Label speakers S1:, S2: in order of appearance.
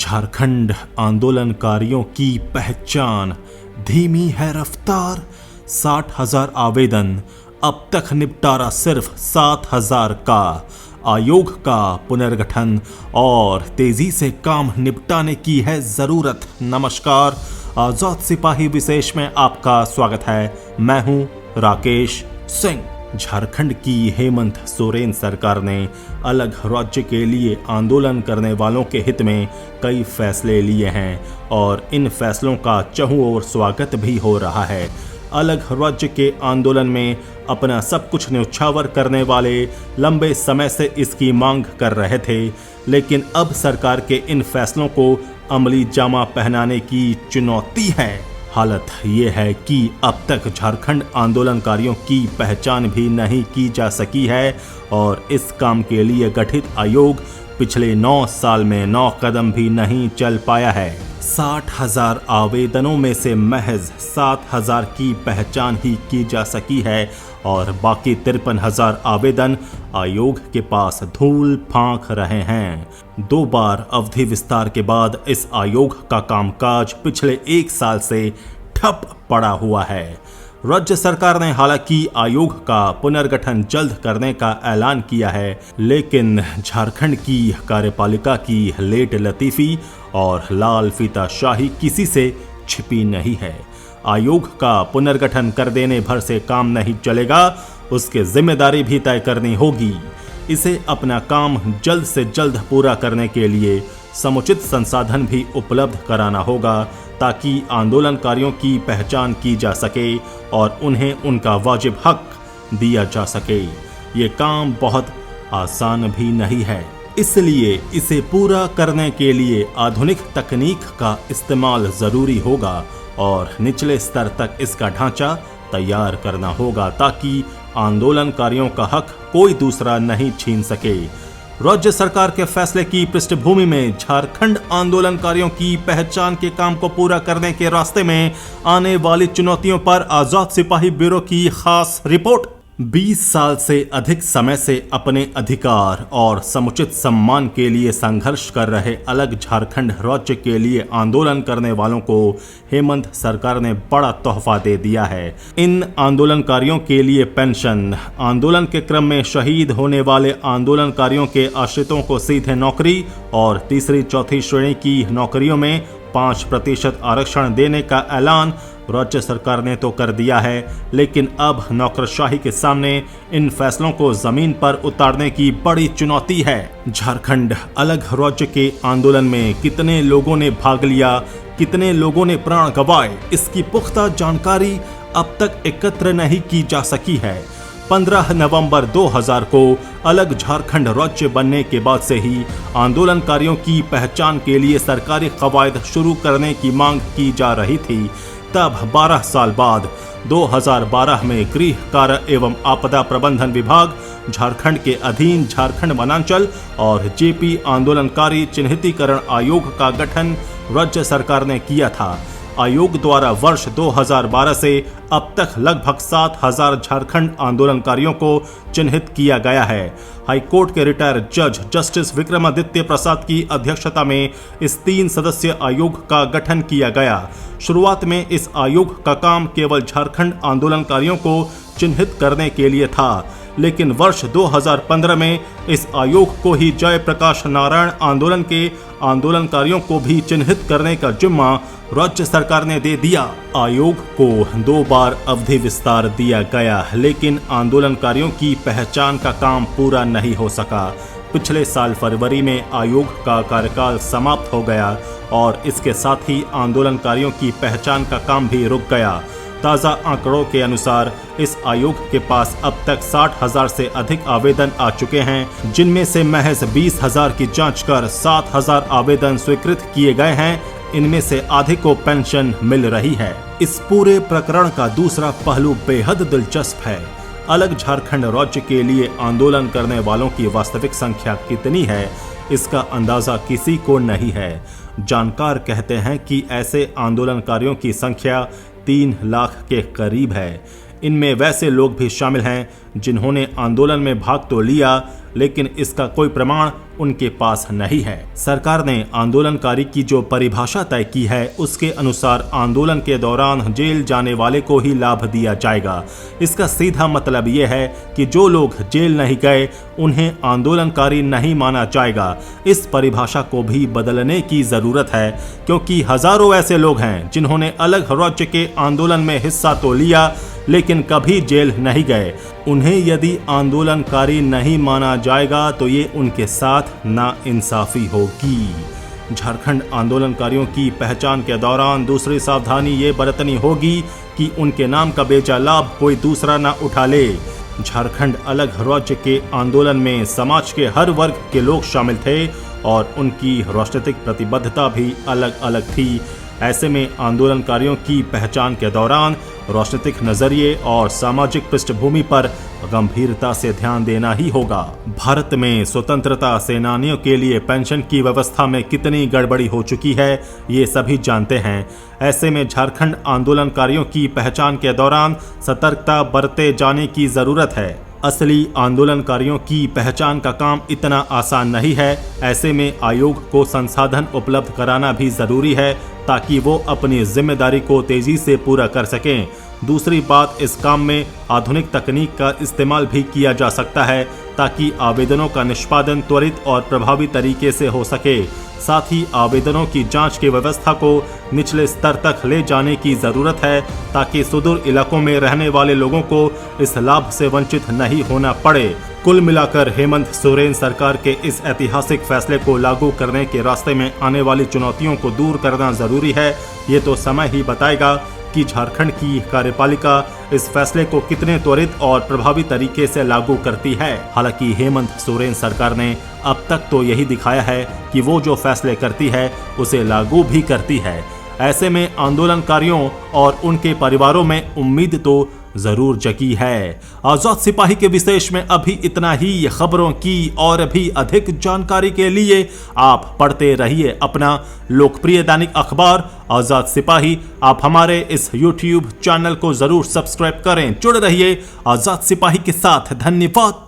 S1: झारखंड आंदोलनकारियों की पहचान, धीमी है रफ्तार। 60,000 आवेदन, अब तक निपटारा सिर्फ 7,000 का। आयोग का पुनर्गठन और तेजी से काम निपटाने की है जरूरत। नमस्कार, आजाद सिपाही विशेष में आपका स्वागत है। मैं हूं राकेश सिंह। झारखंड की हेमंत सोरेन सरकार ने अलग राज्य के लिए आंदोलन करने वालों के हित में कई फैसले लिए हैं और इन फैसलों का चहुं ओर स्वागत भी हो रहा है। अलग राज्य के आंदोलन में अपना सब कुछ न्यौछावर करने वाले लंबे समय से इसकी मांग कर रहे थे, लेकिन अब सरकार के इन फैसलों को अमली जामा पहनाने की चुनौती है। हालत ये है कि अब तक झारखंड आंदोलनकारियों की पहचान भी नहीं की जा सकी है और इस काम के लिए गठित आयोग पिछले 9 साल में 9 कदम भी नहीं चल पाया है। 60,000 आवेदनों में से महज 7,000 की पहचान ही की जा सकी है और बाकी 53,000 आवेदन आयोग के पास धूल फांक रहे हैं। 2 बार अवधि विस्तार के बाद इस आयोग का कामकाज पिछले 1 साल से ठप पड़ा हुआ है। राज्य सरकार ने हालांकि आयोग का पुनर्गठन जल्द करने का ऐलान किया है, लेकिन झारखंड की कार्यपालिका की लेट लतीफी और लाल फीताशाही किसी से छिपी नहीं है। आयोग का पुनर्गठन कर देने भर से काम नहीं चलेगा, उसकी जिम्मेदारी भी तय करनी होगी। इसे अपना काम जल्द से जल्द पूरा करने के लिए समुचित संसाधन भी उपलब्ध कराना होगा ताकि आंदोलनकारियों की पहचान की जा सके और उन्हें उनका वाजिब हक दिया जा सके। ये काम बहुत आसान भी नहीं है, इसलिए इसे पूरा करने के लिए आधुनिक तकनीक का इस्तेमाल जरूरी होगा और निचले स्तर तक इसका ढांचा तैयार करना होगा ताकि आंदोलनकारियों का हक कोई दूसरा नहीं छीन सके। राज्य सरकार के फैसले की पृष्ठभूमि में झारखंड आंदोलनकारियों की पहचान के काम को पूरा करने के रास्ते में आने वाली चुनौतियों पर आजाद सिपाही ब्यूरो की खास रिपोर्ट। 20 साल से अधिक समय से अपने अधिकार और समुचित सम्मान के लिए संघर्ष कर रहे अलग झारखंड राज्य के लिए आंदोलन करने वालों को हेमंत सरकार ने बड़ा तोहफा दे दिया है। इन आंदोलनकारियों के लिए पेंशन, आंदोलन के क्रम में शहीद होने वाले आंदोलनकारियों के आश्रितों को सीधे नौकरी और तीसरी चौथी श्रेणी की नौकरियों में 5% आरक्षण देने का ऐलान राज्य सरकार ने तो कर दिया है, लेकिन अब नौकरशाही के सामने इन फैसलों को जमीन पर उतारने की बड़ी चुनौती है। झारखंड अलग राज्य के आंदोलन में कितने लोगों ने भाग लिया, कितने लोगों ने प्राण गंवाए, इसकी पुख्ता जानकारी अब तक एकत्र नहीं की जा सकी है। 15 नवंबर 2000 को अलग झारखंड राज्य बनने के बाद से ही आंदोलनकारियों की पहचान के लिए सरकारी कवायद शुरू करने की मांग की जा रही थी। तब 12 साल बाद 2012 में गृह कार्य एवं आपदा प्रबंधन विभाग झारखंड के अधीन झारखंड वनांचल और जेपी आंदोलनकारी चिन्हितीकरण आयोग का गठन राज्य सरकार ने किया था। आयोग द्वारा वर्ष 2012 से अब तक लगभग 7,000 झारखंड आंदोलनकारियों को चिन्हित किया गया है। हाईकोर्ट के रिटायर्ड जज जस्टिस विक्रमादित्य प्रसाद की अध्यक्षता में इस 3 सदस्यीय आयोग का गठन किया गया। शुरुआत में इस आयोग का काम केवल झारखंड आंदोलनकारियों को चिन्हित करने के लिए था, लेकिन वर्ष 2015 में इस आयोग को ही जयप्रकाश नारायण आंदोलन के आंदोलनकारियों को भी चिन्हित करने का जिम्मा राज्य सरकार ने दे दिया। आयोग को 2 बार अवधि विस्तार दिया गया, लेकिन आंदोलनकारियों की पहचान का काम पूरा नहीं हो सका। पिछले साल फरवरी में आयोग का कार्यकाल समाप्त हो गया और इसके साथ ही आंदोलनकारियों की पहचान का काम भी रुक गया। ताज़ा आंकड़ों के अनुसार इस आयोग के पास अब तक 60,000 से अधिक आवेदन आ चुके हैं, जिनमें से महज 20,000 की जांच कर 7,000 आवेदन स्वीकृत किए गए हैं। इनमें से आधे को पेंशन मिल रही है। इस पूरे प्रकरण का दूसरा पहलू बेहद दिलचस्प है। अलग झारखंड राज्य के लिए आंदोलन करने वालों की वास्तविक संख्या कितनी है, इसका अंदाजा किसी को नहीं है। जानकार कहते हैं कि ऐसे आंदोलनकारियों की संख्या 3 लाख के करीब है। इनमें वैसे लोग भी शामिल हैं जिन्होंने आंदोलन में भाग तो लिया, लेकिन इसका कोई प्रमाण उनके पास नहीं है। सरकार ने आंदोलनकारी की जो परिभाषा तय की है उसके अनुसार आंदोलन के दौरान जेल जाने वाले को ही लाभ दिया जाएगा। इसका सीधा मतलब ये है कि जो लोग जेल नहीं गए उन्हें आंदोलनकारी नहीं माना जाएगा। इस परिभाषा को भी बदलने की जरूरत है, क्योंकि हजारों ऐसे लोग हैं जिन्होंने अलग राज्य के आंदोलन में हिस्सा तो लिया लेकिन कभी जेल नहीं गए। उन्हें यदि आंदोलनकारी नहीं माना जाएगा तो ये उनके साथ नाइंसाफी होगी। झारखंड आंदोलनकारियों की पहचान के दौरान दूसरी सावधानी ये बरतनी होगी कि उनके नाम का बेचा लाभ कोई दूसरा ना उठा ले। झारखंड अलग राज्य के आंदोलन में समाज के हर वर्ग के लोग शामिल थे और उनकी राजनीतिक प्रतिबद्धता भी अलग अलग थी। ऐसे में आंदोलनकारियों की पहचान के दौरान राजनीतिक नजरिए और सामाजिक पृष्ठभूमि पर गंभीरता से ध्यान देना ही होगा। भारत में स्वतंत्रता सेनानियों के लिए पेंशन की व्यवस्था में कितनी गड़बड़ी हो चुकी है ये सभी जानते हैं। ऐसे में झारखंड आंदोलनकारियों की पहचान के दौरान सतर्कता बरते जाने की जरूरत है। असली आंदोलनकारियों की पहचान का काम इतना आसान नहीं है। ऐसे में आयोग को संसाधन उपलब्ध कराना भी जरूरी है ताकि वो अपनी जिम्मेदारी को तेजी से पूरा कर सकें। दूसरी बात, इस काम में आधुनिक तकनीक का इस्तेमाल भी किया जा सकता है ताकि आवेदनों का निष्पादन त्वरित और प्रभावी तरीके से हो सके। साथ ही आवेदनों की जांच की व्यवस्था को निचले स्तर तक ले जाने की जरूरत है ताकि सुदूर इलाकों में रहने वाले लोगों को इस लाभ से वंचित नहीं होना पड़े। कुल मिलाकर हेमंत सोरेन सरकार के इस ऐतिहासिक फैसले को लागू करने के रास्ते में आने वाली चुनौतियों को दूर करना जरूरी है। ये तो समय ही बताएगा कि झारखंड की कार्यपालिका इस फैसले को कितने त्वरित और प्रभावी तरीके से लागू करती है। हालांकि हेमंत सोरेन सरकार ने अब तक तो यही दिखाया है कि वो जो फैसले करती है उसे लागू भी करती है। ऐसे में आंदोलनकारियों और उनके परिवारों में उम्मीद तो जरूर जगी है। आजाद सिपाही के विशेष में अभी इतना ही। खबरों की और भी अधिक जानकारी के लिए आप पढ़ते रहिए अपना लोकप्रिय दैनिक अखबार आजाद सिपाही। आप हमारे इस YouTube चैनल को जरूर सब्सक्राइब करें। जुड़े रहिए आजाद सिपाही के साथ। धन्यवाद।